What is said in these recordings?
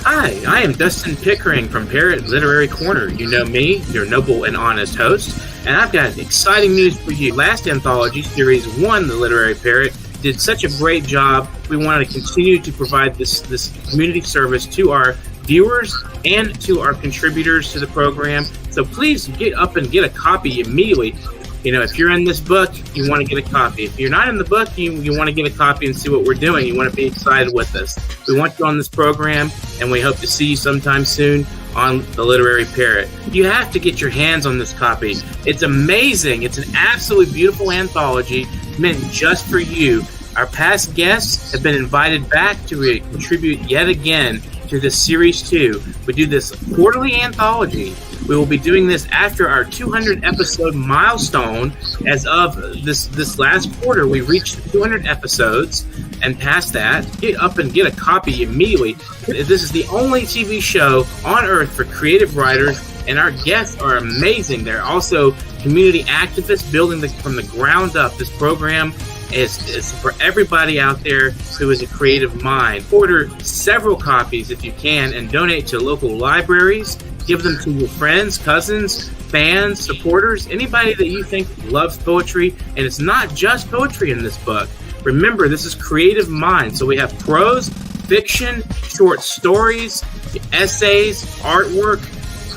Hi, I am Dustin Pickering from Parrot Literary Corner. You know me, your noble and honest host, and I've got exciting news for you. Last anthology, Series 1, The Literary Parrot, did such a great job. We want to continue to provide this community service to our viewers and to our contributors to the program. So please get up and get a copy immediately. You know, if you're in this book, you want to get a copy. If you're not in the book, you want to get a copy and see what we're doing. You want to be excited with us. We want you on this program, and we hope to see you sometime soon on The Literary Parrot. You have to get your hands on this copy. It's amazing. It's an absolutely beautiful anthology meant just for you. Our past guests have been invited back to contribute yet again to this Series 2. We do this quarterly anthology. We will be doing this after our 200 episode milestone. As of this last quarter, we reached 200 episodes, and past that, get up and get a copy immediately. This is the only TV show on earth for creative writers, and our guests are amazing. They're also community activists building from the ground up. This program is for everybody out there who is a creative mind. Order several copies if you can and donate to local libraries. Give them to your friends, cousins, fans, supporters, anybody that you think loves poetry. And it's not just poetry in this book. Remember, this is creative mind. So we have prose, fiction, short stories, essays, artwork,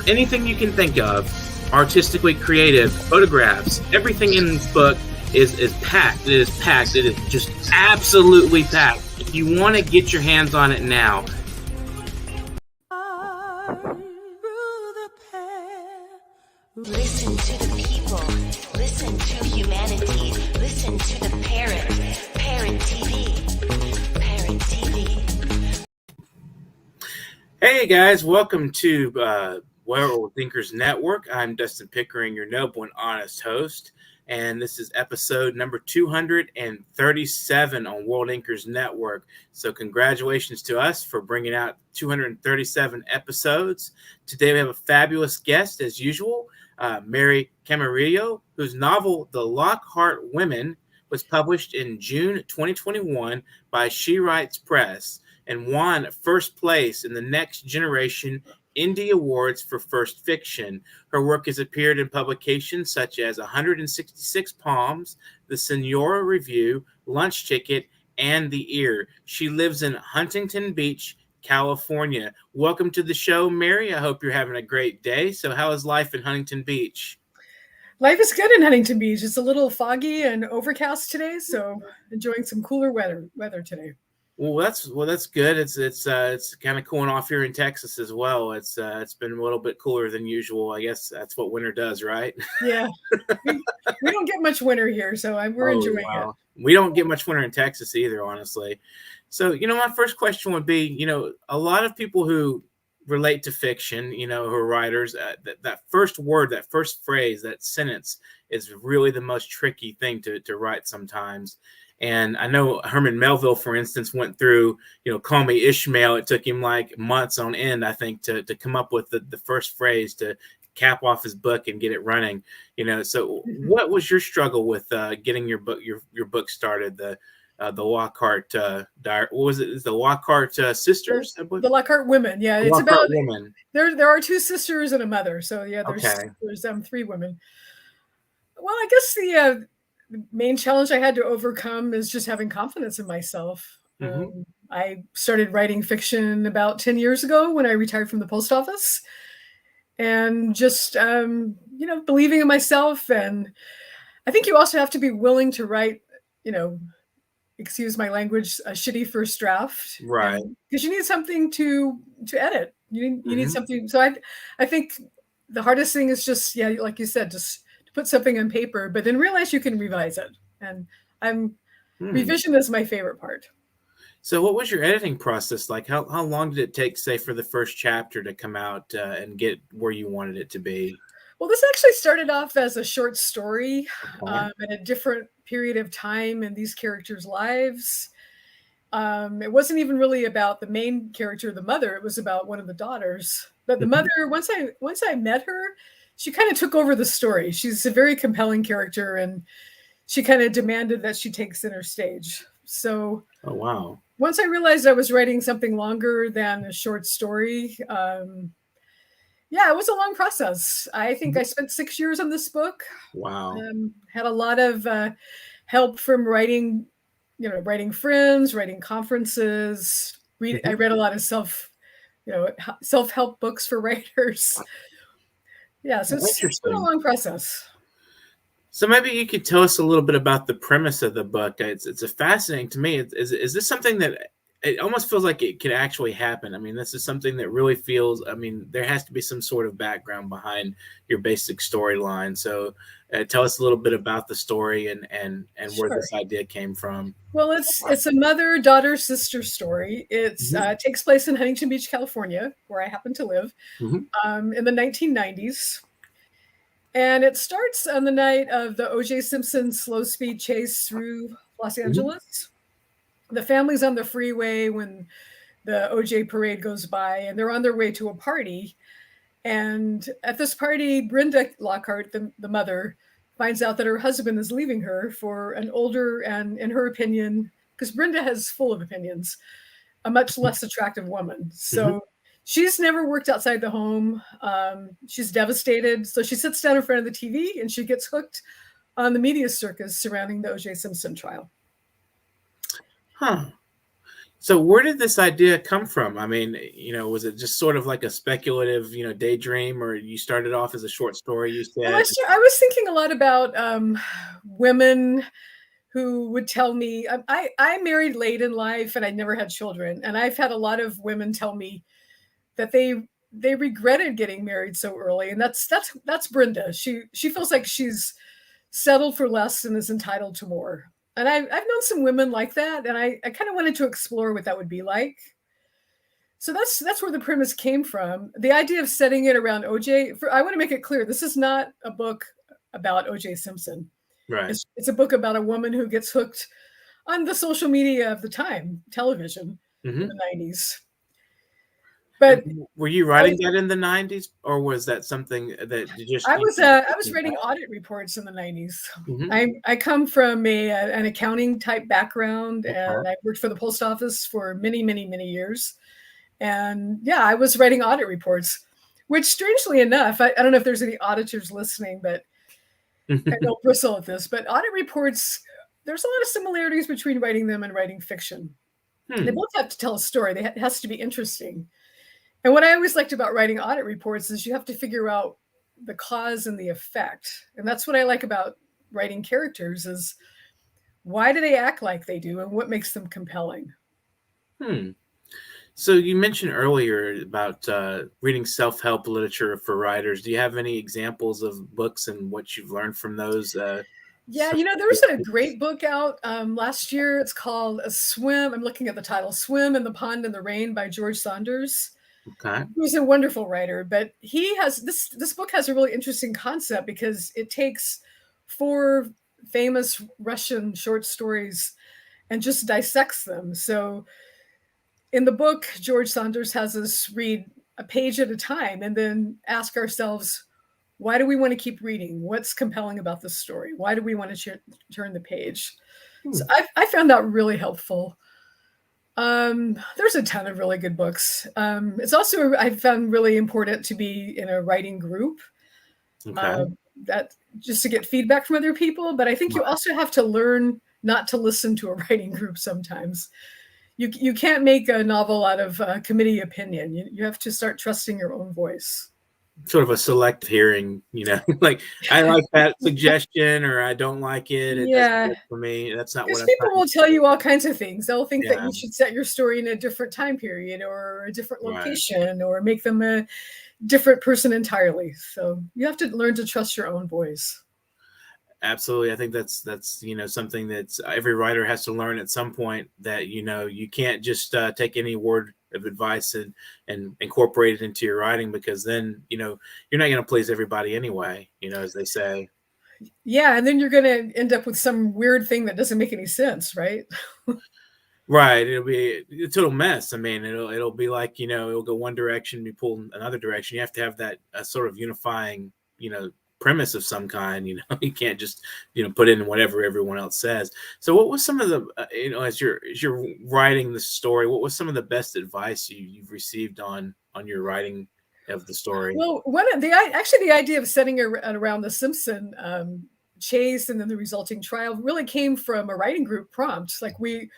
anything you can think of, artistically creative, photographs. Everything in this book is packed. It is packed. It is just absolutely packed. If you want to get your hands on it now, listen to the people, listen to humanity, listen to the Parrot TV, Parrot TV. Hey guys, welcome to World Thinkers Network. I'm Dustin Pickering, your noble and honest host, and this is episode number 237 on World Thinkers Network. So congratulations to us for bringing out 237 episodes. Today we have a fabulous guest, as usual. Mary Camarillo, whose novel The Lockhart Women was published in June 2021 by She Writes Press and won first place in the Next Generation Indie Awards for First Fiction. Her work has appeared in publications such as 166 Palms, The Senora Review, Lunch Ticket, and The Ear. She lives in Huntington Beach, California. Welcome to the show, Mary. I hope you're having a great day. So how is life in Huntington Beach? Life is good in Huntington Beach. It's a little foggy and overcast today, so enjoying some cooler weather today. Well, that's good. It's kind of cooling off here in Texas as well. It's been a little bit cooler than usual. I guess that's what winter does, right? Yeah, we don't get much winter here, so we're enjoying it. We don't get much winter in Texas either, honestly. So, my first question would be, a lot of people who relate to fiction, who are writers, that first word, that first phrase, that sentence is really the most tricky thing to write sometimes. And I know Herman Melville, for instance, went through, Call Me Ishmael. It took him like months on end, I think, to come up with the first phrase to cap off his book and get it running. So what was your struggle with getting your book started? The Lockhart what was it? Is the Lockhart sisters? The Lockhart women. Yeah, it's Lockhart about women. There are two sisters and a mother. So yeah, there's three women. Well, I guess the main challenge I had to overcome is just having confidence in myself. Mm-hmm. I started writing fiction about 10 years ago when I retired from the post office, and just believing in myself. And I think you also have to be willing to write, excuse my language, a shitty first draft, right? Because you need something to edit. You Mm-hmm. need something. So I think the hardest thing is just, like you said, just to put something on paper, but then realize you can revise it. And revision is my favorite part. So what was your editing process like? How long did it take, say, for the first chapter to come out and get where you wanted it to be? Well, this actually started off as a short story at a different period of time in these characters' lives. It wasn't even really about the main character, the mother. It was about one of the daughters. But the mother, once I met her, she kind of took over the story. She's a very compelling character, and she kind of demanded that she take center stage. So Oh, wow. Once I realized I was writing something longer than a short story, yeah, it was a long process. I think Mhm. I spent 6 years on this book. Wow. Had a lot of help from writing, writing friends, writing conferences. I Mhm. read a lot of self-help books for writers. Yeah, so Oh, it's been a interesting. long process. So maybe you could tell us a little bit about the premise of the book. It's a fascinating to me. Is this something that it almost feels like it could actually happen? I mean, this is something that really feels. I mean, there has to be some sort of background behind your basic storyline. So tell us a little bit about the story and where Sure. this idea came from. Well, it's a mother, daughter, sister story. It's Hmm. takes place in Huntington Beach, California, where I happen to live, Hmm. in the 1990s. And it starts on the night of the O.J. Simpson slow speed chase through Los Hmm. Angeles. The family's on the freeway when the O.J. parade goes by, and they're on their way to a party. And at this party, Brenda Lockhart, the mother, finds out that her husband is leaving her for an older and, in her opinion, because Brenda has full of opinions, a much less attractive woman. Hmm. So she's never worked outside the home. She's devastated. So she sits down in front of the TV and she gets hooked on the media circus surrounding the O.J. Simpson trial. Huh. So where did this idea come from? I mean, was it just sort of like a speculative, daydream, or you started off as a short story, you Well, said? I was thinking a lot about women who would tell me I married late in life and I never had children, and I've had a lot of women tell me that they regretted getting married so early, and that's Brenda. She feels like she's settled for less and is entitled to more. And I've known some women like that, and I kind of wanted to explore what that would be like. So that's where the premise came from. The idea of setting it around OJ. I want to make it clear, this is not a book about OJ Simpson. Right. It's a book about a woman who gets hooked on the social media of the time, television in Hmm. the 90s. And But were you I writing was that in the 90s, or was that something that you just I was writing audit reports in the 90s. Mhm. I come from an accounting type background, Okay. and I worked for the post office for many years. And yeah, I was writing audit reports, which strangely enough, I don't know if there's any auditors listening, but I don't bristle at this, but audit reports, there's a lot of similarities between writing them and writing fiction. They Hmm. both have to tell a story. It has to be interesting. And what I always liked about writing audit reports is you have to figure out the cause and the effect. And that's what I like about writing characters is why do they act like they do and what makes them compelling? Hmm. So you mentioned earlier about reading self-help literature for writers. Do you have any examples of books and what you've learned from those? Yeah, there was a great book out last year. It's called A Swim. I'm looking at the title, Swim in the Pond in the Rain by George Saunders. Okay. He's a wonderful writer, but he has this book has a really interesting concept because it takes four famous Russian short stories and just dissects them. So in the book, George Saunders has us read a page at a time and then ask ourselves, why do we want to keep reading? What's compelling about this story? Why do we want to turn the page? So Hmm. I found that really helpful. There's a ton of really good books. It's also I found really important to be in a writing group, Okay. uh, that just to get feedback from other people. But I think you Right. also have to learn not to listen to a writing group sometimes. You can't make a novel out of committee opinion. You have to start trusting your own voice. Sort of a select hearing, like I like that suggestion or I don't like it. It doesn't Yeah, work for me. That's not what because I'm people trying will to tell do. you all kinds of things. They'll think that Yeah. you should set your story in a different time period or a different Right. location or make them a different person entirely. So you have to learn to trust your own voice. Absolutely. I think that's something that every writer has to learn at some point, that you can't just take any word of advice and incorporate it into your writing, because then you're not going to please everybody anyway, as they say. Yeah, and then you're going to end up with some weird thing that doesn't make any sense, right? Right. It'll be a total mess. I mean, it'll be like, it'll go one direction, be pulled another direction. You have to have that sort of unifying, premise of some kind. You can't just put in whatever everyone else says. So what was some of the as you're writing the story, what was some of the best advice you've received on your writing of the story? Well, the idea of setting around the Simpson chase and then the resulting trial really came from a writing group prompt. Like we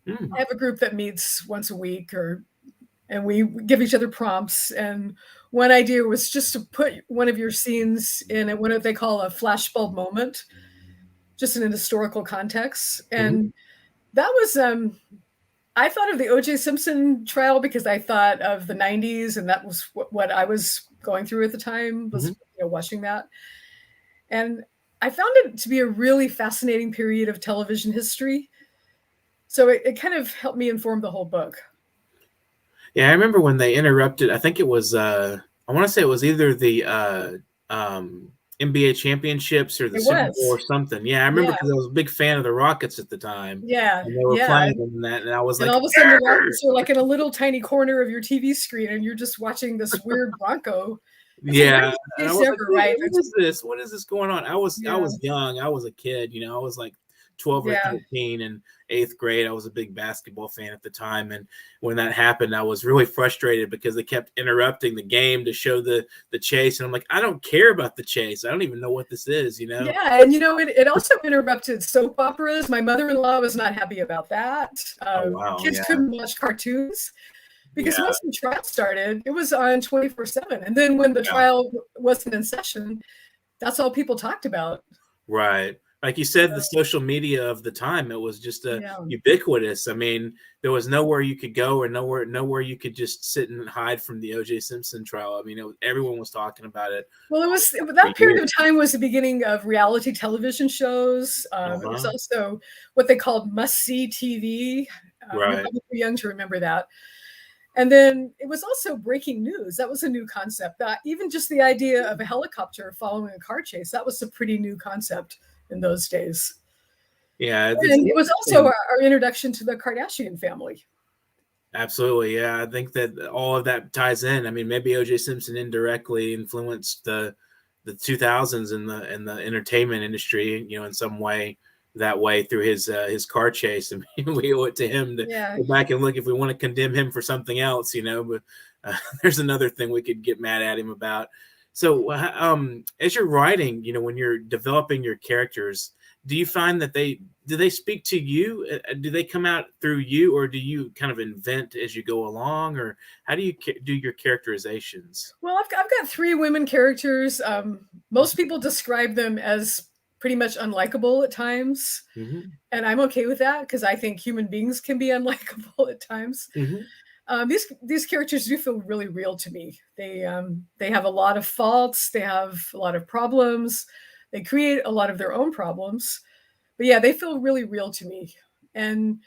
have a group that meets once a week, and we give each other prompts. And one idea was just to put one of your scenes in what they call a flashbulb moment, just in an historical context. And that was I thought of the O.J. Simpson trial because I thought of the 90s, and that was what I was going through at the time, was watching that. And I found it to be a really fascinating period of television history. So it kind of helped me inform the whole book. Yeah, I remember when they interrupted, I think it was, I want to say it was either the NBA championships or the Super Bowl or something. Yeah, I remember because I was a big fan of the Rockets at the time. Yeah. And they were playing in that, and I was and all of a sudden the Rockets are like in a little tiny corner of your TV screen, and you're just watching this weird Bronco. Yeah. And I was like, right? What is this? What is this going on? I was young. I was a kid, I was like 12 or 13 in 8th grade. I was a big basketball fan at the time. And when that happened, I was really frustrated because they kept interrupting the game to show the chase. And I'm like, I don't care about the chase. I don't even know what this is, Yeah. And, it also interrupted soap operas. My mother-in-law was not happy about that. Kids couldn't watch cartoons because once the trial started, it was on 24/7. And then when the trial wasn't in session, that's all people talked about. Right. Like you said, the social media of the time, it was just ubiquitous. I mean, there was nowhere you could go or nowhere you could just sit and hide from the O.J. Simpson trial. I mean, everyone was talking about it. Well, that period of time was the beginning of reality television shows. It was also what they called must-see TV. You're probably too young to remember that. And then it was also breaking news. That was a new concept. Even just the idea of a helicopter following a car chase, that was a pretty new concept in those days. Yeah. And it was also our introduction to the Kardashian family. Absolutely. Yeah. I think that all of that ties in. I mean, maybe O.J. Simpson indirectly influenced the 2000s in the entertainment industry, in some way, that way through his car chase. I mean, we owe it to him to go back and look if we want to condemn him for something else, but there's another thing we could get mad at him about. So as you're writing, when you're developing your characters, do you find that do they speak to you? Do they come out through you, or do you kind of invent as you go along, or how do you do your characterizations? Well, I've got 3 women characters. Most people describe them as pretty much unlikable at times. And I'm okay with that because I think human beings can be unlikable at times. These characters do feel really real to me. They have a lot of faults. They have a lot of problems. They create a lot of their own problems. But yeah, they feel really real to me. And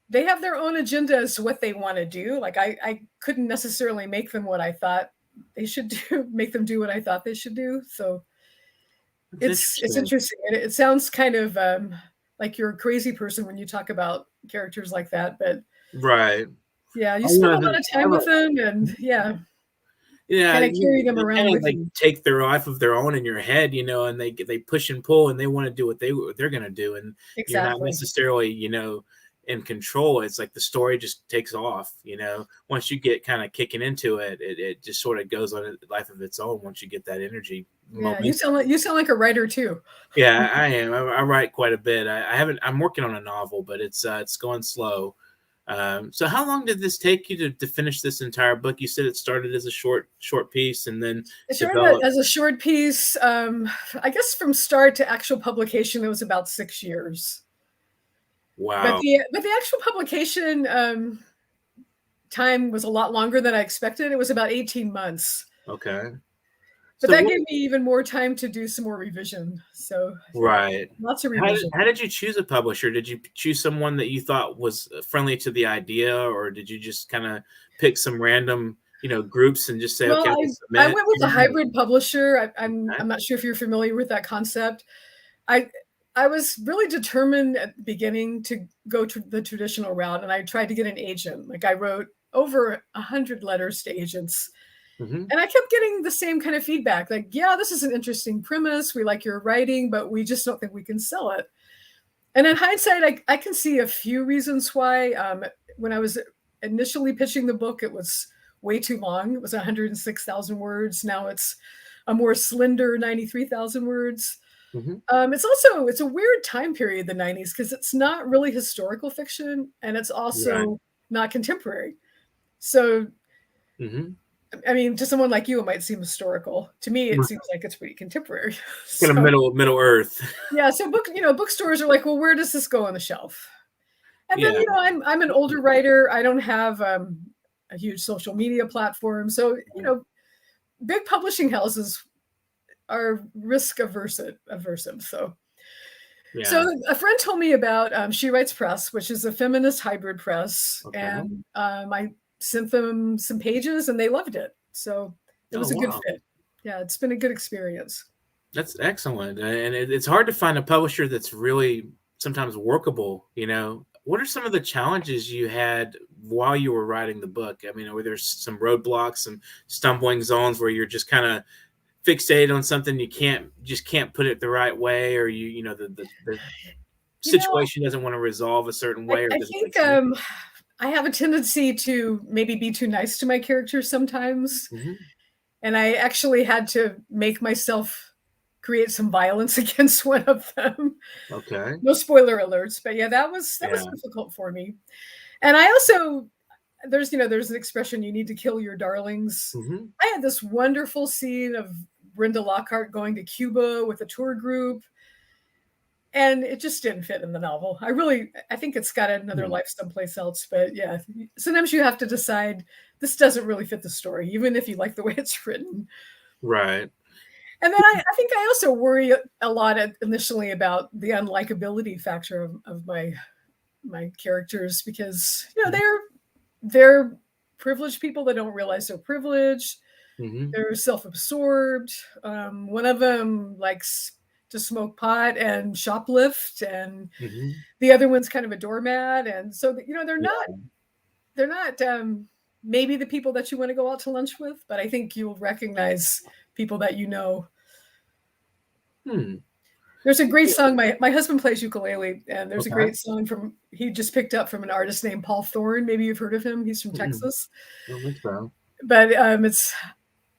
they have their own agenda as to what they want to do. Like I couldn't necessarily make them what I thought they should do, make them do what I thought they should do. So it's interesting. It sounds kind of like you're a crazy person when you talk about characters like that, but yeah, you spend a lot of time with them, and kind of carry them around with you. Take their life of their own in your head, and they push and pull, and they want to do what they're going to do, and you're not necessarily, in control. It's like the story just takes off. Once you get kind of kicking into it, it just sort of goes on a life of its own. Once you get that energy. Yeah, you sound like a writer too. Yeah, I am. I write quite a bit. I'm working on a novel, but it's going slow. So how long did this take you to finish this entire book? You said it started as a short piece and then it started as a short piece. I guess from start to actual publication, it was about 6 years. Wow. But the actual publication time was a lot longer than I expected. It was about 18 months. Okay. But that gave me even more time to do some more revision. So lots of revision. How did you choose a publisher? Did you choose someone that you thought was friendly to the idea, or did you just kind of pick some random, groups and just say, okay, I went with a hybrid publisher. I'm not sure if you're familiar with that concept. I was really determined at the beginning to go to the traditional route, and I tried to get an agent. Like I wrote over 100 letters to agents. Mm-hmm. And I kept getting the same kind of feedback, like, yeah, this is an interesting premise. We like your writing, but we just don't think we can sell it. And in hindsight, I can see a few reasons why. When I was initially pitching the book, it was way too long. It was 106,000 words. Now it's a more slender 93,000 words. Mm-hmm. It's a weird time period, the 90s, because it's not really historical fiction, and it's Right. also not contemporary. So, Mm-hmm. I mean, to someone like you, it might seem historical. To me, it seems like it's pretty contemporary. Kind of So, Middle Earth. yeah. So bookstores are like, well, where does this go on the shelf? And then, Yeah. I'm an older writer. I don't have a huge social media platform. So, big publishing houses are risk aversive. So, Yeah. a friend told me about She Writes Press, which is a feminist hybrid press, Okay. and I sent them some pages, and they loved it. So it Oh, was a good wow. fit. Yeah, it's been a good experience. That's excellent. And it's hard to find a publisher that's really sometimes workable. What are some of the challenges you had while you were writing the book? I mean, were there some roadblocks, some stumbling zones where you're just kind of fixated on something, you can't put it the right way, or the You know, situation doesn't want to resolve a certain way, or I doesn't make think sense? I have a tendency to maybe be too nice to my characters sometimes. Mm-hmm. And I actually had to make myself create some violence against one of them. Okay. No spoiler alerts, but yeah, that was Yeah. difficult for me. And I also there's an expression, you need to kill your darlings. Mm-hmm. I had this wonderful scene of Brenda Lockhart going to Cuba with a tour group, and it just didn't fit in the novel. I think it's got another life someplace else, but yeah, sometimes you have to decide this doesn't really fit the story, even if you like the way it's written. Right. And then I think I also worry a lot initially about the unlikability factor of my characters, because they're privileged people that don't realize they're privileged. Mm-hmm. They're self-absorbed. One of them likes to smoke pot and shoplift, and Mm-hmm. the other one's kind of a doormat. And so, Yeah. they're not maybe the people that you want to go out to lunch with, but I think you'll recognize people that you know. Hmm. There's a great song. My husband plays ukulele, and there's a Okay. great song he just picked up from an artist named Paul Thorne. Maybe you've heard of him. He's from Mm-mm. Texas, I don't think so. but it's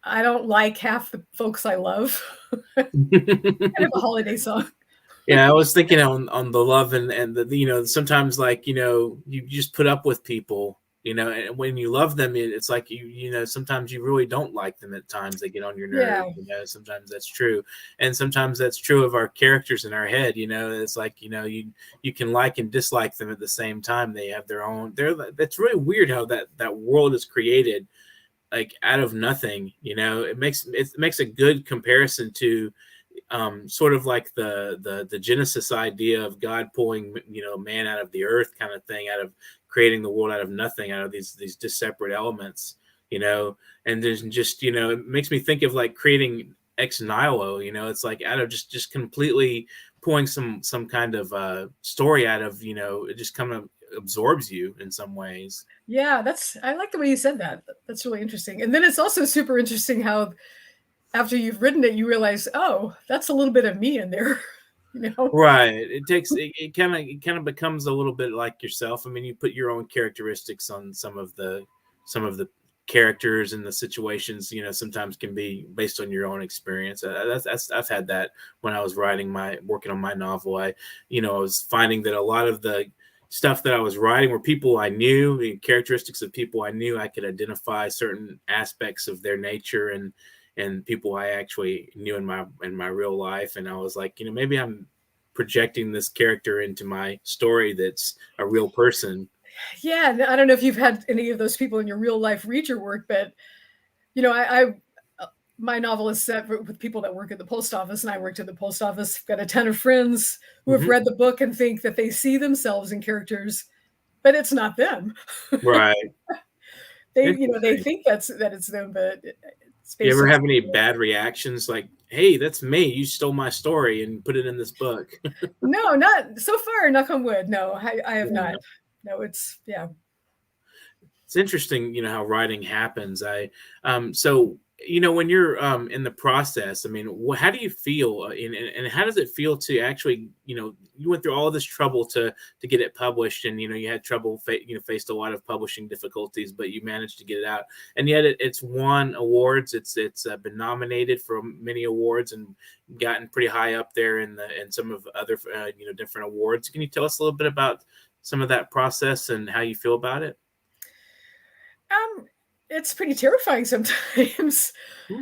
I don't like half the folks I love. Kind of a holiday song. Yeah, I was thinking on the love and the sometimes, like, you just put up with people, and when you love them, it's like sometimes you really don't like them at times. They get on your nerves. Yeah, Sometimes that's true, and sometimes that's true of our characters in our head. It's like you can like and dislike them at the same time. They have their own. That's really weird how that world is created, like, out of nothing. It makes a good comparison to sort of like the Genesis idea of God pulling man out of the earth, kind of thing, out of creating the world out of nothing, out of these disparate elements. And there's just it makes me think of like creating ex nihilo. It's like out of just completely pulling some kind of story out of it just kind of absorbs you in some ways. yeah. I like the way you said that. That's really interesting. And then it's also super interesting how after you've written it, you realize, oh, that's a little bit of me in there. Right. It kind of becomes a little bit like yourself. I mean, you put your own characteristics on some of the characters, and the situations, sometimes can be based on your own experience. I've had that when I was working on my novel. I was finding that a lot of the stuff that I was writing were people I knew, the characteristics of people I knew. I could identify certain aspects of their nature and people I actually knew in my real life. And I was like, maybe I'm projecting this character into my story that's a real person. Yeah, I don't know if you've had any of those people in your real life read your work, but I my novel is set with people that work at the post office, and I worked at the post office. I've got a ton of friends who have Mm-hmm. read the book and think that they see themselves in characters, but it's not them. Right. They Interesting. think that it's them, but it's You ever basically have any bad reactions, like, hey, that's me, you stole my story and put it in this book? no, not so far. Knock on wood. No, I have Yeah. not. No, it's yeah. It's interesting, how writing happens. So when you're in the process, I mean, how do you feel, and how does it feel to actually, you went through all this trouble to get it published, and you had trouble, faced a lot of publishing difficulties, but you managed to get it out, and yet it's won awards. It's been nominated for many awards and gotten pretty high up there in some of other different awards. Can you tell us a little bit about some of that process and how you feel about it? It's pretty terrifying sometimes.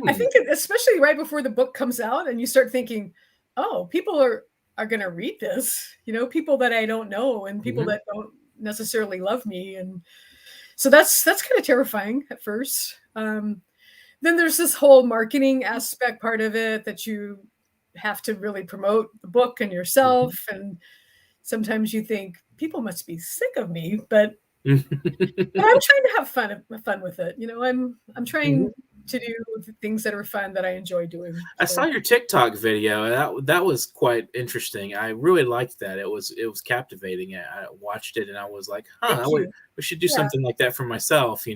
I think especially right before the book comes out and you start thinking, oh, people are going to read this, people that I don't know and people that don't necessarily love me. And so that's kind of terrifying at first. Then there's this whole marketing aspect part of it that you have to really promote the book and yourself. And sometimes you think people must be sick of me, but I'm trying to have fun with it. I'm trying to do things that are fun that I enjoy doing. I saw your TikTok video. That was quite interesting. I really liked that. It was captivating. I watched it and I was like, we should do something like that for myself.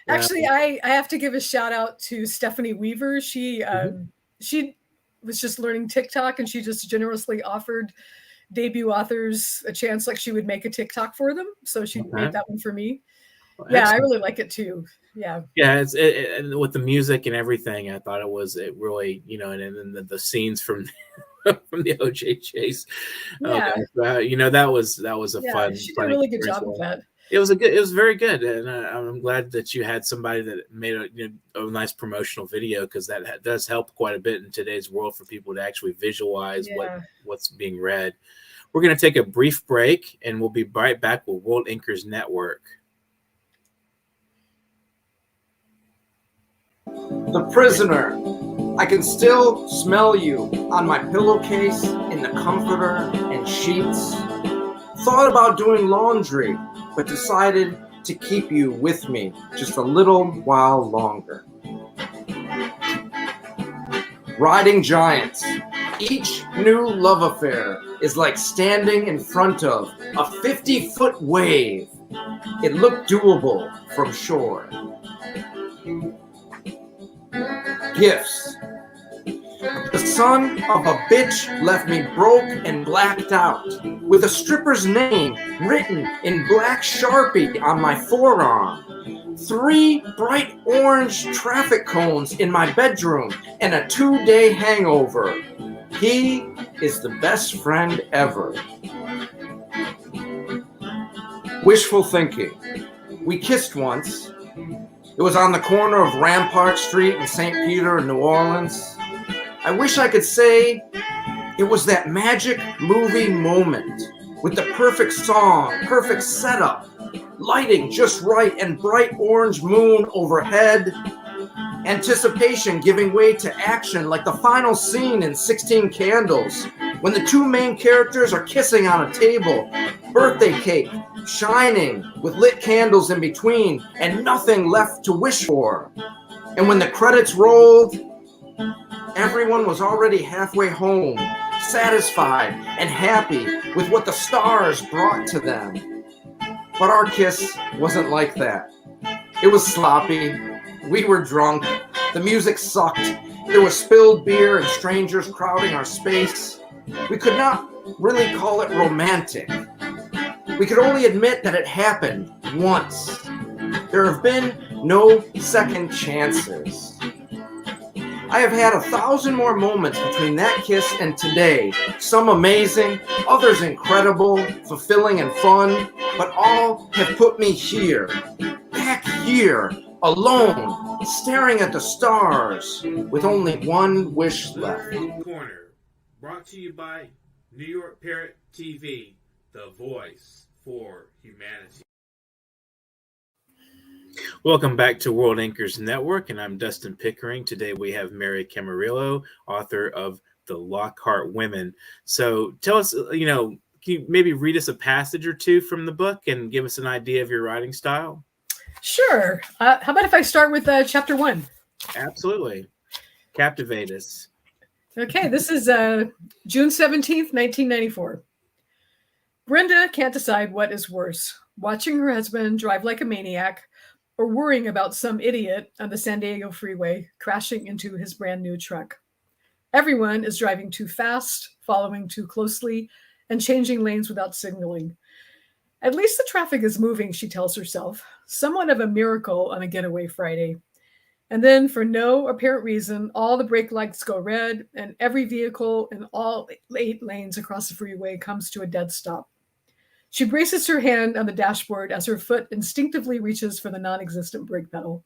Actually, I have to give a shout out to Stephanie Weaver. She was just learning TikTok and she just generously offered debut authors a chance, like she would make a TikTok for them. So she made that one for me. Well, I really like it too. Yeah. It's with the music and everything. I thought it really, and then the scenes from from the OJ chase. Yeah. That was a fun. She did a really good job with that. It was very good, and I'm glad that you had somebody that made a nice promotional video, because that does help quite a bit in today's world for people to actually visualize what's being read. We're going to take a brief break, and we'll be right back with World Inkers Network. The Prisoner. I can still smell you on my pillowcase, in the comforter and sheets. Thought about doing laundry, but decided to keep you with me just a little while longer. Riding giants. Each new love affair is like standing in front of a 50-foot wave. It looked doable from shore. Gifts. The son of a bitch left me broke and blacked out, with a stripper's name written in black Sharpie on my forearm, 3 bright orange traffic cones in my bedroom, and a 2-day hangover. He is the best friend ever. Wishful thinking. We kissed once. It was on the corner of Rampart Street in St. Peter in New Orleans. I wish I could say it was that magic movie moment with the perfect song, perfect setup, lighting just right, and bright orange moon overhead. Anticipation giving way to action, like the final scene in 16 Candles, when the 2 main characters are kissing on a table, birthday cake shining with lit candles in between, and nothing left to wish for. And when the credits rolled, everyone was already halfway home, satisfied and happy with what the stars brought to them. But our kiss wasn't like that. It was sloppy. We were drunk. The music sucked. There was spilled beer and strangers crowding our space. We could not really call it romantic. We could only admit that it happened once. There have been no second chances. I have had 1,000 more moments between that kiss and today. Some amazing, others incredible, fulfilling, and fun, but all have put me here, back here, alone, staring at the stars, with only one wish left. Corner, brought to you by New York Parrot TV, the voice for humanity. Welcome back to World Inkers Network, and I'm Dustin Pickering. Today we have Mary Camarillo, author of The Lockhart Women. So tell us, can you maybe read us a passage or two from the book and give us an idea of your writing style? Sure. How about if I start with chapter 1? Absolutely. Captivate us. Okay, this is June 17th, 1994. Brenda can't decide what is worse, watching her husband drive like a maniac or worrying about some idiot on the San Diego freeway crashing into his brand new truck. Everyone is driving too fast, following too closely, and changing lanes without signaling. At least the traffic is moving, she tells herself. Somewhat of a miracle on a getaway Friday. And then, for no apparent reason, all the brake lights go red, and every vehicle in all 8 lanes across the freeway comes to a dead stop. She braces her hand on the dashboard as her foot instinctively reaches for the non-existent brake pedal.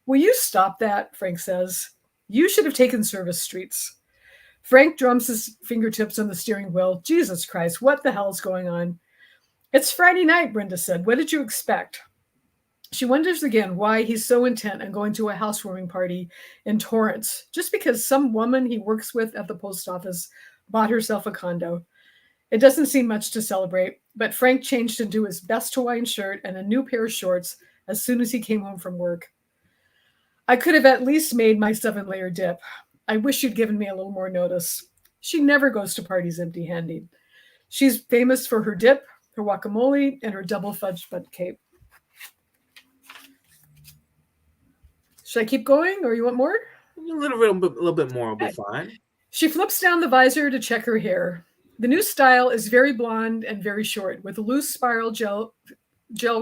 Will you stop that? Frank says. You should have taken service streets. Frank drums his fingertips on the steering wheel. Jesus Christ, what the hell's going on? It's Friday night, Brenda said. What did you expect? She wonders again why he's so intent on going to a housewarming party in Torrance, just because some woman he works with at the post office bought herself a condo. It doesn't seem much to celebrate, but Frank changed into his best Hawaiian shirt and a new pair of shorts as soon as he came home from work. I could have at least made my 7-layer dip. I wish you'd given me a little more notice. She never goes to parties empty-handed. She's famous for her dip, her guacamole, and her double fudge bud cake. Should I keep going, or you want more? A little bit more will be fine. She flips down the visor to check her hair. The new style is very blonde and very short, with loose spiral gel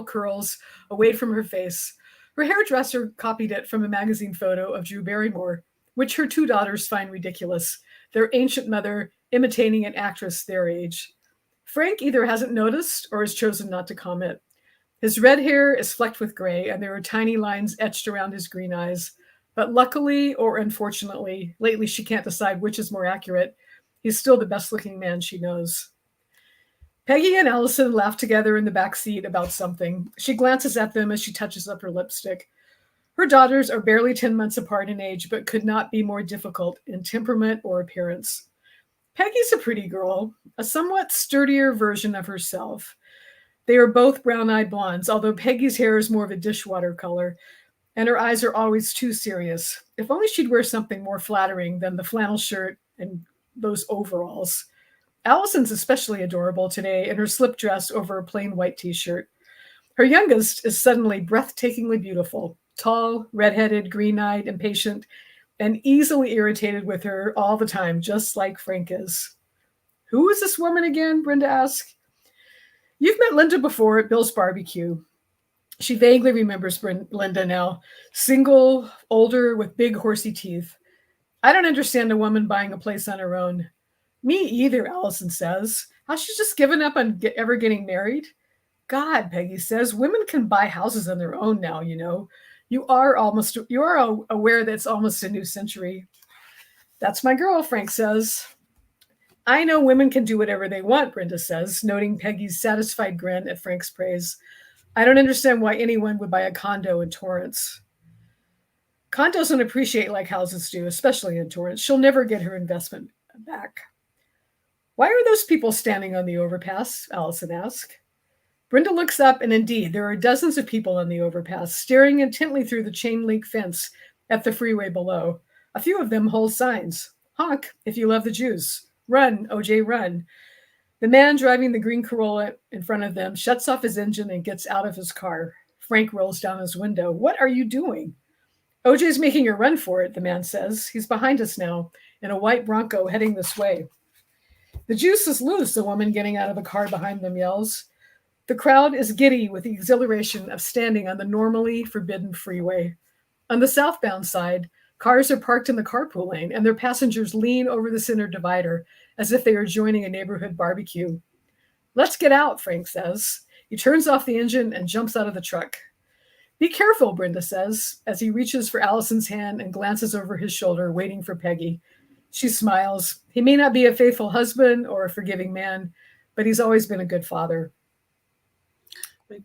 curls away from her face. Her hairdresser copied it from a magazine photo of Drew Barrymore, which her 2 daughters find ridiculous, their ancient mother imitating an actress their age. Frank either hasn't noticed or has chosen not to comment. His red hair is flecked with gray, and there are tiny lines etched around his green eyes. But luckily, or unfortunately, lately she can't decide which is more accurate, he's still the best-looking man she knows. Peggy and Allison laugh together in the back seat about something. She glances at them as she touches up her lipstick. Her daughters are barely 10 months apart in age, but could not be more difficult in temperament or appearance. Peggy's a pretty girl, a somewhat sturdier version of herself. They are both brown-eyed blondes, although Peggy's hair is more of a dishwater color, and her eyes are always too serious. If only she'd wear something more flattering than the flannel shirt and those overalls. Allison's especially adorable today in her slip dress over a plain white t-shirt. Her youngest is suddenly breathtakingly beautiful, tall, redheaded, green-eyed, impatient, and easily irritated with her all the time, just like Frank is. Who is this woman again? Brenda asked. You've met Linda before at Bill's barbecue. She vaguely remembers Linda now, single, older, with big horsey teeth. I don't understand a woman buying a place on her own. Me either, Allison says. How's she just given up on ever getting married? God, Peggy says, women can buy houses on their own now, you know. You are aware that it's almost a new century. That's my girl, Frank says. I know women can do whatever they want, Brenda says, noting Peggy's satisfied grin at Frank's praise. I don't understand why anyone would buy a condo in Torrance. Condos don't appreciate like houses do, especially in Torrance. She'll never get her investment back. Why are those people standing on the overpass? Allison asked. Brenda looks up, and indeed, there are dozens of people on the overpass, staring intently through the chain-link fence at the freeway below. A few of them hold signs. Honk if you love the Jews. Run, OJ, run. The man driving the green Corolla in front of them shuts off his engine and gets out of his car. Frank rolls down his window. What are you doing? OJ's making a run for it, the man says. He's behind us now, in a white Bronco heading this way. The juice is loose, the woman getting out of the car behind them yells. The crowd is giddy with the exhilaration of standing on the normally forbidden freeway. On the southbound side, cars are parked in the carpool lane, and their passengers lean over the center divider as if they are joining a neighborhood barbecue. Let's get out, Frank says. He turns off the engine and jumps out of the truck. Be careful, Brenda says, as he reaches for Allison's hand and glances over his shoulder, waiting for Peggy. She smiles. He may not be a faithful husband or a forgiving man, but he's always been a good father.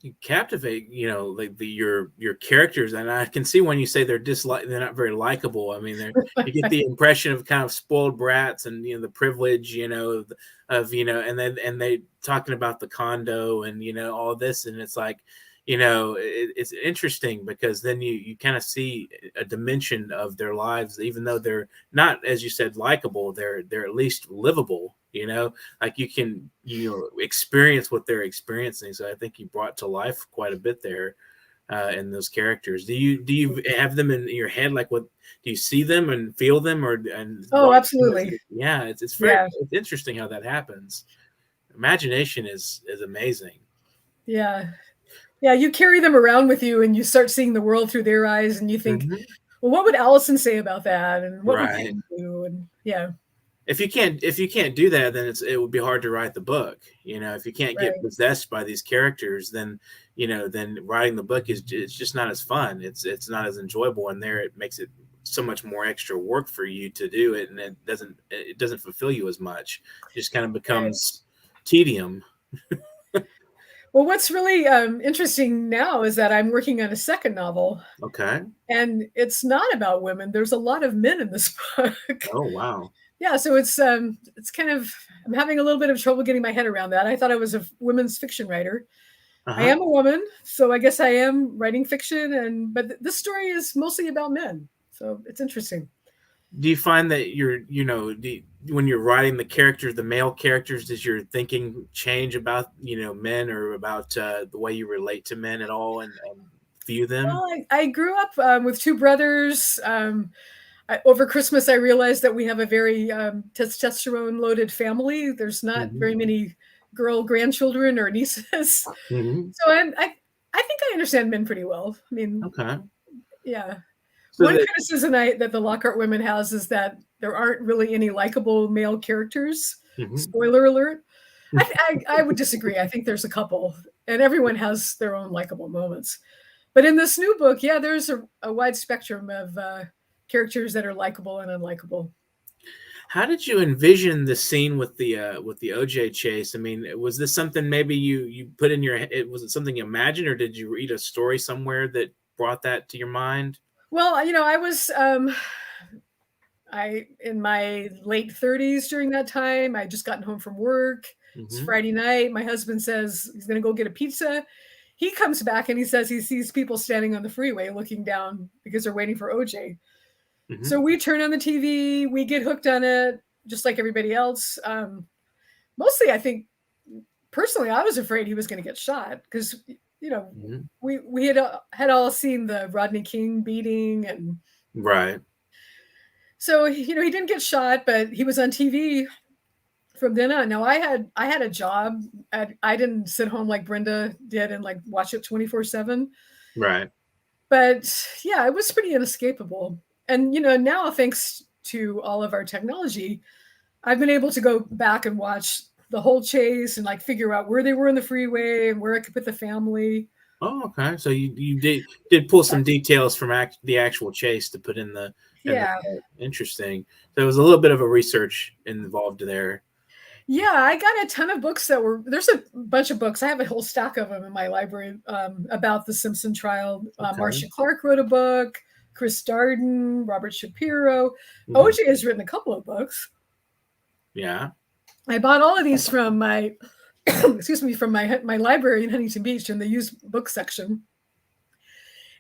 You captivate, like your characters, and I can see when you say they're not very likable. I mean, you get the impression of kind of spoiled brats, and the privilege, of and they talking about the condo and all this, and it's like, it's interesting because then you kind of see a dimension of their lives, even though they're not, as you said, likable, they're at least livable. Like you can, experience what they're experiencing. So I think you brought to life quite a bit there. in those characters. Do you have them in your head? Like, what do you see them and feel them, or and Oh, absolutely. yeah, it's very Yeah. it's interesting how that happens. Imagination is amazing. Yeah. Yeah. You carry them around with you and you start seeing the world through their eyes and you think, Mhm. well, what would Allison say about that? And what would Right. Ken do? And yeah, If you can't do that, then it would be hard to write the book. If you can't get right. possessed by these characters, then then writing the book it's just not as fun. It's not as enjoyable, and there it makes it so much more extra work for you to do it, and it doesn't fulfill you as much. It just kind of Right. becomes tedium. Well, what's really interesting now is that I'm working on a second novel, Okay. and it's not about women. There's a lot of men in this book. Oh wow. Yeah, so it's kind of I'm having a little bit of trouble getting my head around that. I thought I was a women's fiction writer. Uh I huh. am a woman, so I guess I am writing fiction, and but this story is mostly about men, so it's interesting. Do you find that when you're writing the male characters, does your thinking change about men, or about the way you relate to men at all, and view them? Well, I grew up with two brothers. Over Christmas, I realized that we have a very testosterone-loaded family. There's not Hmm. very many girl grandchildren or nieces, Hmm. so I think I understand men pretty well. I mean, Okay. yeah. So One that. criticism that the Lockhart women has is that there aren't really any likable male characters. Mhm. Spoiler alert. I would disagree. I think there's a couple, and everyone has their own likable moments. But in this new book, yeah, there's a wide spectrum of characters that are likable and unlikable. How did you envision the scene with the OJ chase? I mean, was this something maybe you put in your head? Was it something you imagined, or did you read a story somewhere that brought that to your mind? Well, I was I in my late 30s during that time. I just gotten home from work. It's Hmm. Friday night. My husband says he's going to go get a pizza. He comes back and he says he sees people standing on the freeway looking down because they're waiting for OJ. Hmm. So we turn on the TV, we get hooked on it, just like everybody else. Mostly, I think personally, I was afraid he was going to get shot because you know Hmm. we had all seen the Rodney King beating, and Right. so he didn't get shot, but he was on TV from then on. Now I had a job. I didn't sit home like Brenda did and like watch it 24/7. Right. But yeah, it was pretty inescapable. And now thanks to all of our technology, I've been able to go back and watch the whole chase and like figure out where they were in the freeway and where I could put the family. Oh, okay. So you did pull some details from the actual chase to put in the Yeah. book. Interesting. So there was a little bit of a research involved there. Yeah, I got a ton of books there's a bunch of books. I have a whole stack of them in my library about the Simpson trial. Okay. Marcia Clark wrote a book, Chris Darden, Robert Shapiro. Mhm. OJ has written a couple of books. Yeah. I bought all of these from my excuse me, from my library in Huntington Beach in the used book section.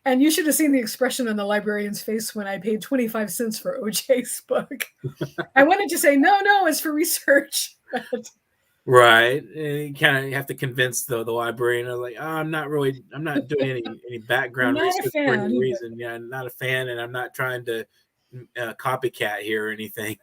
And you should have seen the expression on the librarian's face when I paid 25 cents for OJ's book. I wanted to say, no, no, it's for research. Right. And you kind of have to convince the librarian. I was like, oh, I'm not doing any I'm background not a research for any fan. reason. Yeah, I'm not a fan, and I'm not trying to copycat here or anything.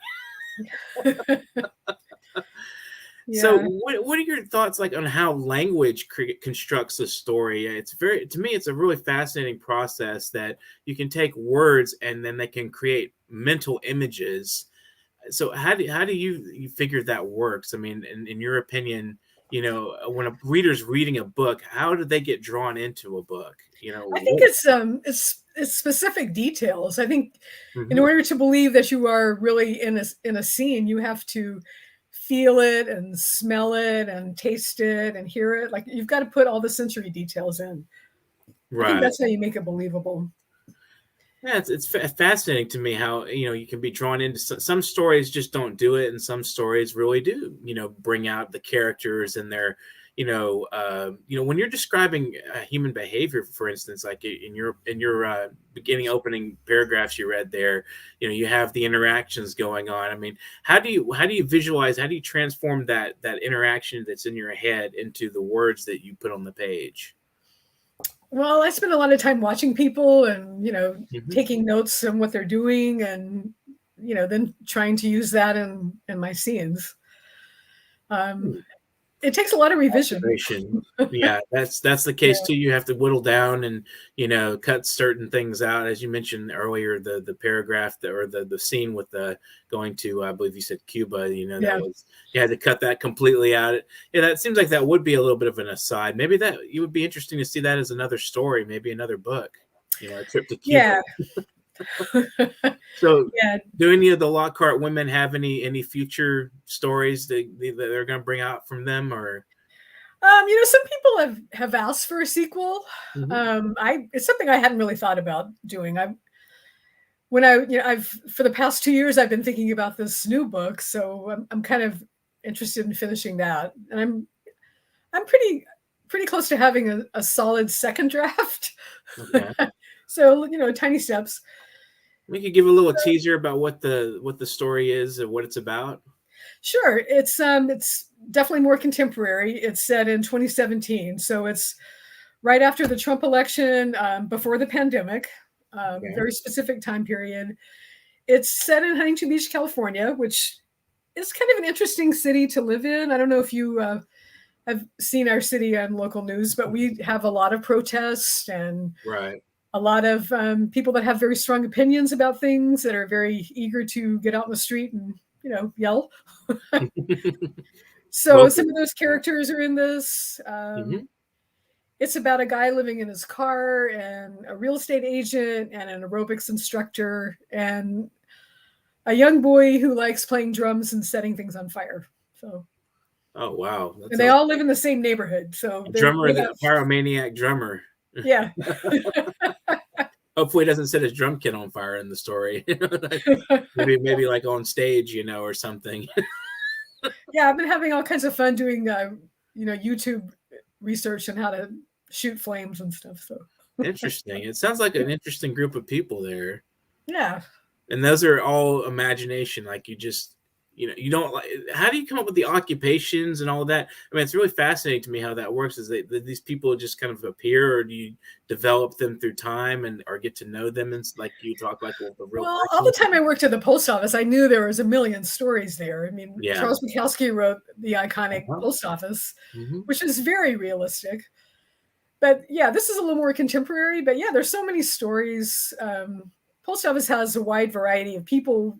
So, Yeah. what are your thoughts like on how language constructs a story? To me, it's a really fascinating process that you can take words and then they can create mental images. So, how do you figure that works? I mean, in your opinion, when a reader's reading a book, how do they get drawn into a book? I think it's specific details. I think in Mhm. order to believe that you are really in a scene, you have to feel it and smell it and taste it and hear it. Like you've got to put all the sensory details in. I think Right. that's how you make it believable. Yeah, it's fascinating to me how you can be drawn into some stories just don't do it, and some stories really do. Bring out the characters and their when you're describing human behavior, for instance, like in your beginning opening paragraphs you read there, you have the interactions going on. I mean, how do you visualize? How do you transform that interaction that's in your head into the words that you put on the page? Well, I spend a lot of time watching people and, Hmm. taking notes on what they're doing and, then trying to use that in my scenes. Um, it takes a lot of revision. Observation. Yeah, that's the case Yeah. too. You have to whittle down and cut certain things out, as you mentioned earlier. The paragraph or the scene with the going to, I believe you said Cuba. That Yeah. was, you had to cut that completely out. Yeah, that seems like that would be a little bit of an aside. Maybe that it would be interesting to see that as another story, maybe another book. A trip to Cuba. Yeah. So, Yeah. do any of the Lockhart women have any future stories that they're going to bring out from them, or? Some people have asked for a sequel. Mhm. It's something I hadn't really thought about doing. I've for the past 2 years I've been thinking about this new book, so I'm kind of interested in finishing that, and I'm pretty close to having a solid second draft. Okay. So tiny steps. We could give a little teaser about what the story is and what it's about. Sure, it's definitely more contemporary. It's set in 2017, so it's right after the Trump election, before the pandemic, Okay. very specific time period. It's set in Huntington Beach, California, which is kind of an interesting city to live in. I don't know if you have seen our city on local news, but we have a lot of protests and Right. a lot of people that have very strong opinions about things that are very eager to get out in the street and yell. So Vocal. some of those characters are in this. Hmm. It's about a guy living in his car and a real estate agent and an aerobics instructor and a young boy who likes playing drums and setting things on fire. So, Oh wow, that and they sounds all live in the same neighborhood. So a drummer, they the have, pyromaniac drummer. yeah. Hopefully, he doesn't set his drum kit on fire in the story. Maybe like on stage, or something. Yeah, I've been having all kinds of fun doing, YouTube research on how to shoot flames and stuff. So, Interesting. It sounds like an interesting group of people there. yeah. And those are all imagination. Like you don't like. How do you come up with the occupations and all of that? I mean, it's really fascinating to me how that works. Is that these people just kind of appear, or do you develop them through time and or get to know them? And like you talk like with a real Well, all the person. time I worked at the post office, I knew there was a million stories there. I mean, Yeah. Charles Bukowski wrote the iconic Uh-huh. post office, Mm-hmm. which is very realistic. But yeah, this is a little more contemporary. But yeah, there's so many stories. Post office has a wide variety of people,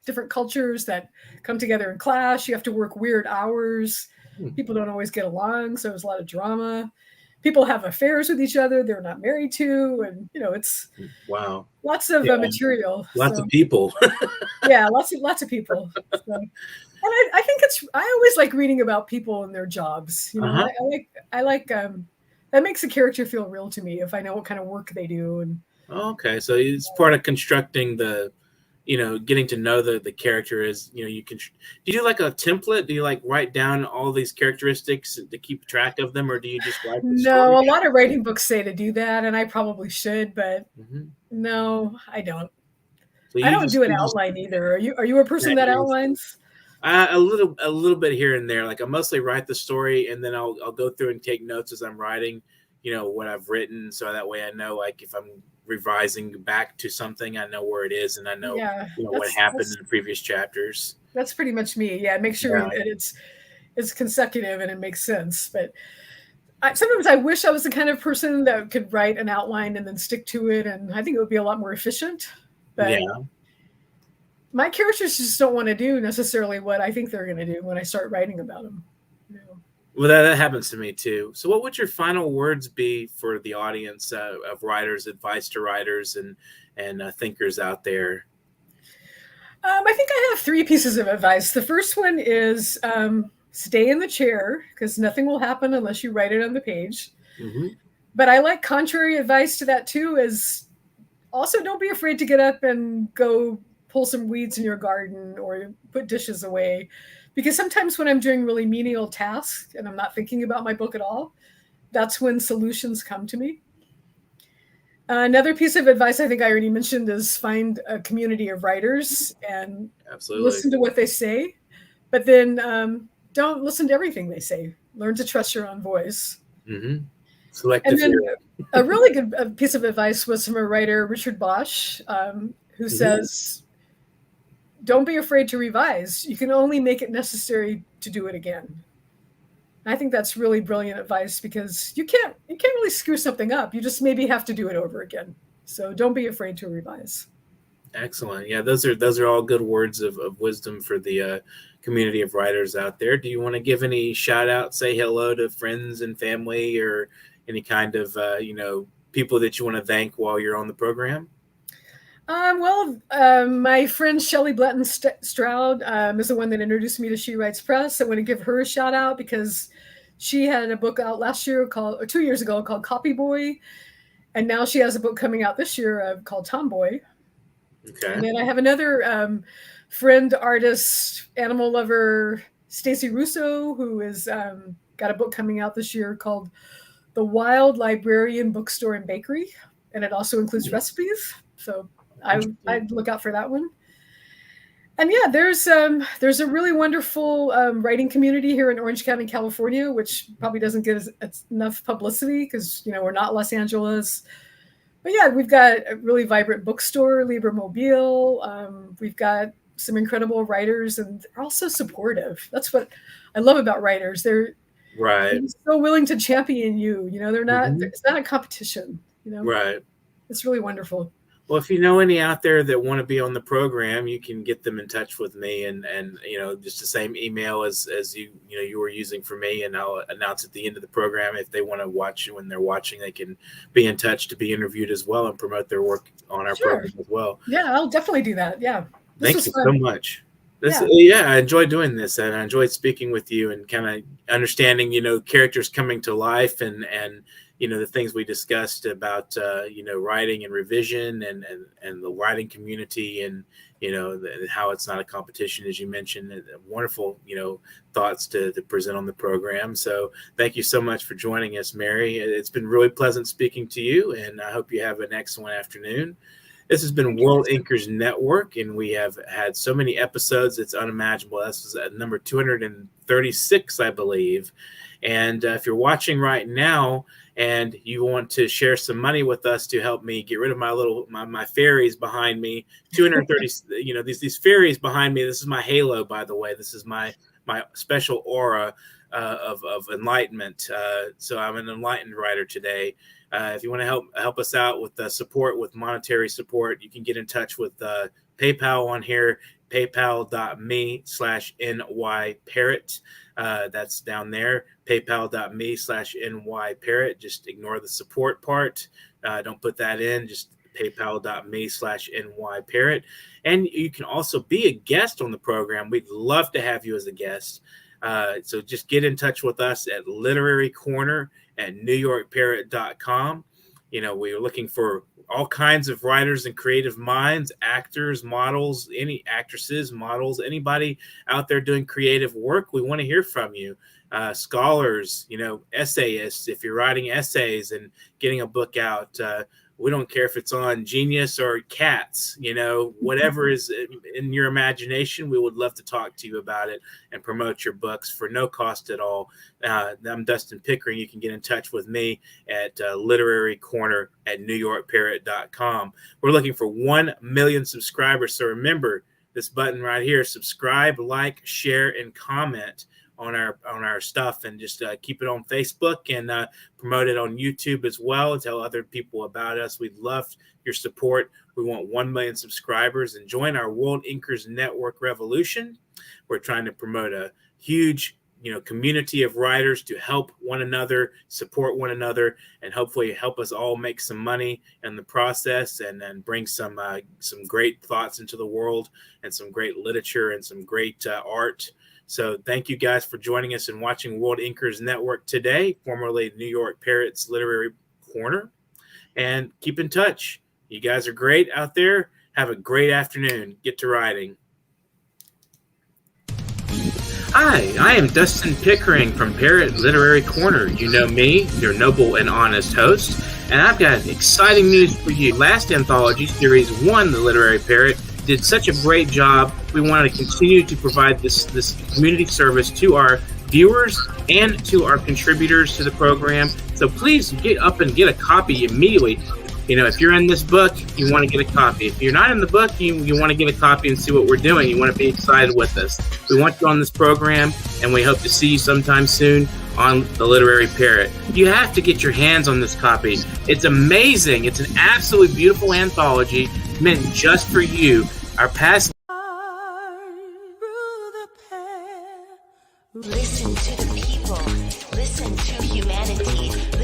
different cultures that come together and clash. You have to work weird hours. People don't always get along, so there's a lot of drama. People have affairs with each other they're not married to, and it's Wow. lots of Yeah. material. Lots So, of people. yeah, lots of people. So, and I think I always like reading about people and their jobs. Uh-huh. I like that makes a character feel real to me if I know what kind of work they do. And Okay, so it's part of constructing the, getting to know the character is, you can. Do you do like a template? Do you like write down all these characteristics to keep track of them, or do you just write the story? no, a lot of writing books say to do that, and I probably should, but Mm-hmm. no, I don't. So I don't do an you just outline either. Are you a person that outlines? a little bit here and there. Like I mostly write the story, and then I'll go through and take notes as I'm writing. What I've written, so that way I know, like if I'm revising back to something, I know where it is, and I know Yeah, what happened in the previous chapters. that's pretty much me. Yeah, make sure Yeah. that it's consecutive and it makes sense. But sometimes I wish I was the kind of person that could write an outline and then stick to it, and I think it would be a lot more efficient. But Yeah. my characters just don't want to do necessarily what I think they're going to do when I start writing about them. Well, that happens to me too. So, what would your final words be for the audience of writers, advice to writers and thinkers out there? I think I have 3 pieces of advice. The first one is stay in the chair because nothing will happen unless you write it on the page. Mm-hmm. But I like contrary advice to that too. Is also don't be afraid to get up and go pull some weeds in your garden or put dishes away. Because sometimes when I'm doing really menial tasks and I'm not thinking about my book at all, that's when solutions come to me. Another piece of advice I think I already mentioned is find a community of writers and Absolutely. listen to what they say, but then don't listen to everything they say. Learn to trust your own voice. Mm-hmm. Selective And then, hearing. A really good piece of advice was from a writer, Richard Bosch, who says, don't be afraid to revise. You can only make it necessary to do it again. I think that's really brilliant advice because you can't really screw something up. You just maybe have to do it over again. So don't be afraid to revise. Excellent. Yeah, those are all good words of wisdom for the community of writers out there. Do you want to give any shout out, say hello to friends and family, or any kind of people that you want to thank while you're on the program? My friend Shelley Blanton Stroud is the one that introduced me to She Writes Press. I want to give her a shout out because she had a book out last year 2 years ago called Copy Boy, and now she has a book coming out this year called Tomboy. Okay. And then I have another friend, artist, animal lover, Stacey Russo, who is got a book coming out this year called The Wild Librarian Bookstore and Bakery, and it also includes recipes. So I'd look out for that one. And yeah, there's a really wonderful writing community here in Orange County, California, which probably doesn't get enough publicity because we're not Los Angeles. But yeah, we've got a really vibrant bookstore, Libre Mobile. We've got some incredible writers, and they're also supportive. That's what I love about writers. They're so willing to champion you. They're not. It's not a competition. Right. It's really wonderful. Well, if you know any out there that want to be on the program, you can get them in touch with me, and just the same email as you were using for me, and I'll announce at the end of the program if they want to watch. When they're watching, they can be in touch to be interviewed as well and promote their work on our program as well. Yeah, I'll definitely do that. Yeah. Thank you so much. I enjoy doing this, and I enjoyed speaking with you and kind of understanding, characters coming to life and the things we discussed about, writing and revision and the writing community and, how it's not a competition, as you mentioned. Wonderful, thoughts to present on the program. So thank you so much for joining us, Mary. It's been really pleasant speaking to you, and I hope you have an excellent afternoon. This has been World Inkers Network, and we have had so many episodes, it's unimaginable. This is number 236, I believe. And if you're watching right now, and you want to share some money with us to help me get rid of my fairies behind me, 230, these fairies behind me. This is my halo, by the way. This is my special aura of enlightenment. So I'm an enlightened writer today. If you want to help us out with support, with monetary support, you can get in touch with PayPal on here, paypal.me/nyparrot. That's down there, paypal.me/nyparrot. Just ignore the support part. Don't put that in. Just paypal.me/nyparrot. And you can also be a guest on the program. We'd love to have you as a guest. So just get in touch with us at Literary Corner at NewYorkParrot.com. We are looking for all kinds of writers and creative minds, actors, models, any actresses, models, anybody out there doing creative work. We want to hear from you. Scholars, essayists, if you're writing essays and getting a book out, we don't care if it's on Genius or Cats, whatever is in your imagination, we would love to talk to you about it and promote your books for no cost at all. I'm Dustin Pickering. You can get in touch with me at Literary Corner at NewYorkParrot.com. We're looking for 1 million subscribers. So remember this button right here, subscribe, like, share, and comment on our stuff, and just keep it on Facebook and promote it on YouTube as well, and tell other people about us. We'd love your support. We want 1 million subscribers, and join our World Inkers Network revolution. We're trying to promote a huge community of writers to help one another, support one another, and hopefully help us all make some money in the process, and then bring some great thoughts into the world, and some great literature and some great art. So thank you guys for joining us and watching World Inkers Network today, formerly New York Parrot's Literary Corner. And keep in touch. You guys are great out there. Have a great afternoon. Get to writing. Hi, I am Dustin Pickering from Parrot Literary Corner. You know me, your noble and honest host, and I've got exciting news for you. Last anthology, Series 1, The Literary Parrot, did such a great job. We want to continue to provide this community service to our viewers and to our contributors to the program. So please get up and get a copy immediately. You know, if you're in this book, you want to get a copy. If you're not in the book, you want to get a copy and see what we're doing. You want to be excited with us. We want you on this program, and we hope to see you sometime soon on The Literary Parrot. You have to get your hands on this copy. It's amazing. It's an absolutely beautiful anthology meant just for you. Our past. Listen to the people. Listen to humanity.